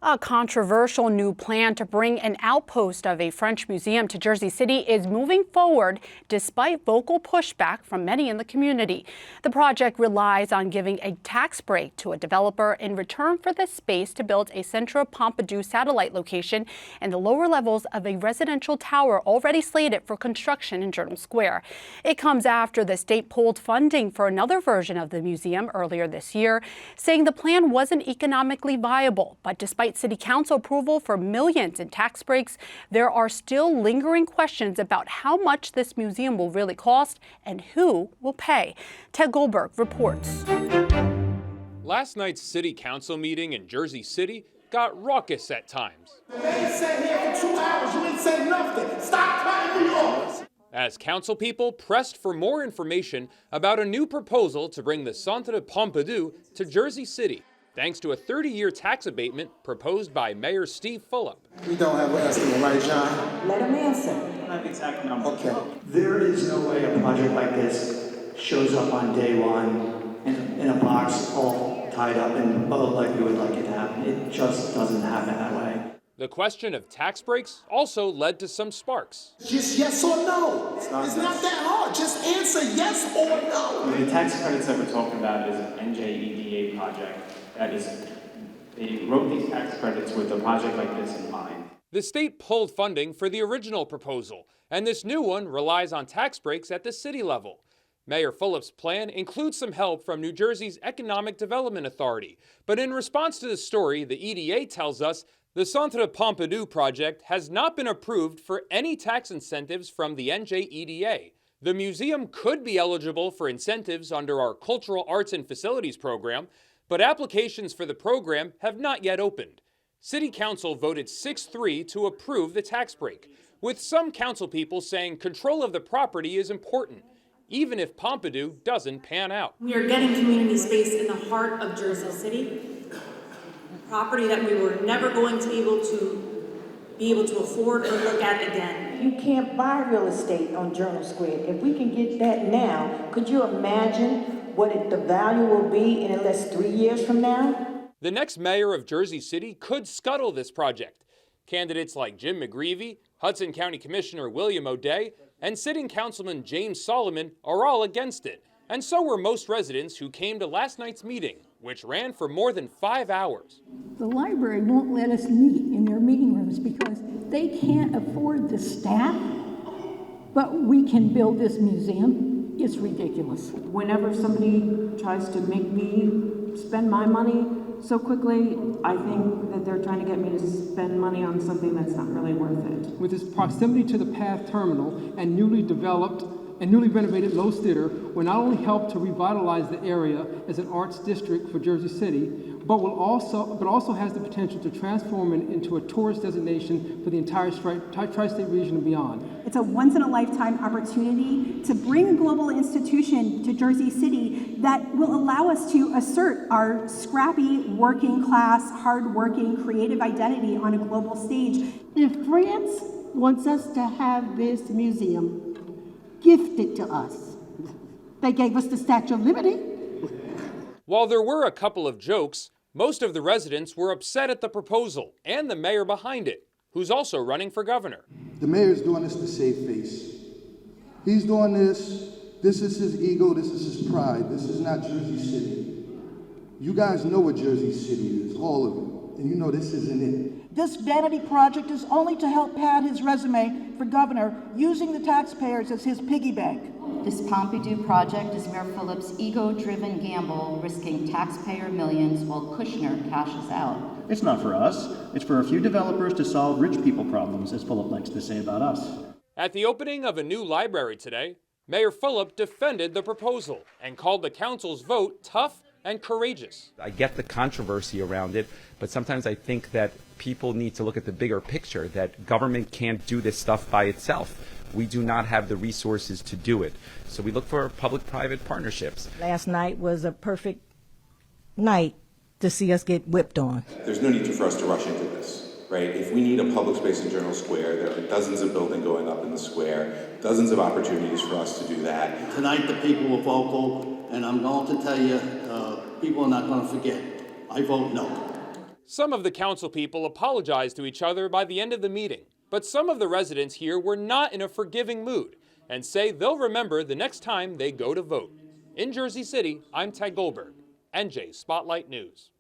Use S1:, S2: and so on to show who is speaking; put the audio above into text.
S1: A controversial new plan to bring an outpost of a French museum to Jersey City is moving forward despite vocal pushback from many in the community. The project relies on giving a tax break to a developer in return for the space to build a Centre Pompidou satellite location in the lower levels of a residential tower already slated for construction in Journal Square. It comes after the state pulled funding for another version of the museum earlier this year, saying the plan wasn't economically viable. But despite City Council approval for millions in tax breaks, there are still lingering questions about how much this museum will really cost and who will pay. Ted Goldberg reports.
S2: Last night's City Council meeting in Jersey City got raucous at times.
S3: The man sat here for 2 hours, you didn't say nothing. Stop cutting me off.
S2: As council people pressed for more information about a new proposal to bring the Centre Pompidou to Jersey City, thanks to a 30-year tax abatement proposed by Mayor Steve Fulop.
S3: We don't have an estimate, right, John?
S4: Let him answer.
S5: Not exact number.
S3: Okay.
S5: There is no way a project like this shows up on day one in a box all tied up and like we would like it to happen. It just doesn't happen that way.
S2: The question of tax breaks also led to some sparks.
S3: Just yes or no. It's not that hard. Just answer yes or no.
S6: The tax credits that we're talking about is an NJEDA project. They wrote these tax credits with a project like this in mind.
S2: The state pulled funding for the original proposal, and this new one relies on tax breaks at the city level. Mayor Fulop's plan includes some help from New Jersey's Economic Development Authority, but in response to the story, the EDA tells us the Centre Pompidou project has not been approved for any tax incentives from the NJEDA. The museum could be eligible for incentives under our Cultural Arts and Facilities program, but applications for the program have not yet opened. City Council voted 6-3 to approve the tax break, with some council people saying control of the property is important, even if Pompidou doesn't pan out.
S7: We are getting community space in the heart of Jersey City, property that we were never going to be able to afford or look at again.
S4: You can't buy real estate on Journal Square. If we can get that now, could you imagine what the value will be in at least 3 years from now?
S2: The next mayor of Jersey City could scuttle this project. Candidates like Jim McGreevey, Hudson County Commissioner William O'Day, and Sitting Councilman James Solomon are all against it. And so were most residents who came to last night's meeting, which ran for more than 5 hours.
S8: The library won't let us meet in their meeting rooms because they can't afford the staff, but we can build this museum. It's ridiculous.
S9: Whenever somebody tries to make me spend my money so quickly, I think that they're trying to get me to spend money on something that's not really worth it.
S10: With its proximity to the PATH terminal and newly developed and newly renovated Lowe's Theater will not only help to revitalize the area as an arts district for Jersey City, but also has the potential to transform it into a tourist destination for the entire tri-state region and beyond.
S11: It's a once-in-a-lifetime opportunity to bring a global institution to Jersey City that will allow us to assert our scrappy, working-class, hard-working, creative identity on a global stage.
S12: If France wants us to have this museum gifted to us, they gave us the Statue of Liberty.
S2: While there were a couple of jokes, most of the residents were upset at the proposal and the mayor behind it, who's also running for governor.
S13: The mayor's doing this to save face. He's doing this. This is his ego. This is his pride. This is not Jersey City. You guys know what Jersey City is, all of you, and you know this isn't it.
S12: This vanity project is only to help pad his resume for governor, using the taxpayers as his piggy bank.
S14: This Pompidou project is Mayor Fulop's ego-driven gamble, risking taxpayer millions while Kushner cashes out.
S15: It's not for us. It's for a few developers to solve rich people problems, as Fulop likes to say about us.
S2: At the opening of a new library today, Mayor Fulop defended the proposal and called the council's vote tough and courageous.
S16: I get the controversy around it, but sometimes I think that people need to look at the bigger picture, that government can't do this stuff by itself. We do not have the resources to do it. So we look for public-private partnerships.
S4: Last night was a perfect night to see us get whipped on.
S17: There's no need for us to rush into this, right? If we need a public space in Journal Square, there are dozens of buildings going up in the square, dozens of opportunities for us to do that.
S18: Tonight the people were vocal, and I'm going to tell you, people are not going to forget. I vote no.
S2: Some of the council people apologized to each other by the end of the meeting, but some of the residents here were not in a forgiving mood and say they'll remember the next time they go to vote. In Jersey City, I'm Ted Goldberg, NJ Spotlight News.